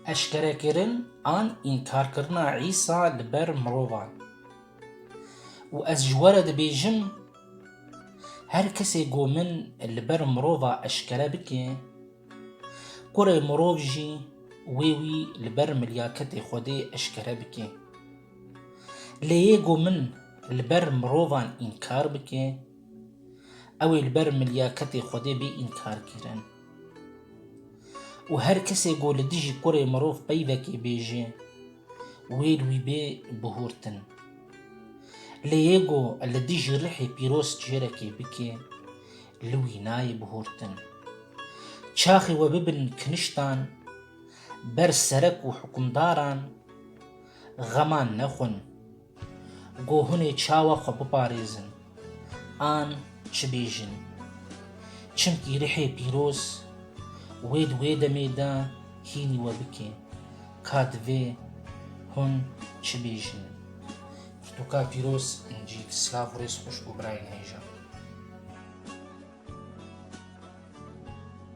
اشکرهکردن آن ئینکارکردنا عیسا لەبەر مرۆڤان. و ئەس ji we re dibêjim her kesê ku min li ber mirova eşkere bike, kurê mirov jî wê wî li ber milyaketê Xwedê eşkere bike. Lê yê ku min li ber mirovan înkar bike, ew ê li ber milyaketê Xwedê bê înkarkirin. û her kesê ku li dijî kurê mirov peyvekê bêje, wê li wî bê bihurtin. Lê yê ku li dijî rihê pîroz cêrekê bike, li wî nayê bihurtin. Çaxê we bibin kiniştan, ber serek û hikûmdaran, xeman nexwin, ku hûn ê çawa xwe biparêzin, an çi bêjin. Çimkî rihê pîroz wê di wê demê de hînî we bike, ka divê hûn çi bêjin. Pirtûka pîroz incî, silav û rêz xweş bû birayên hêja.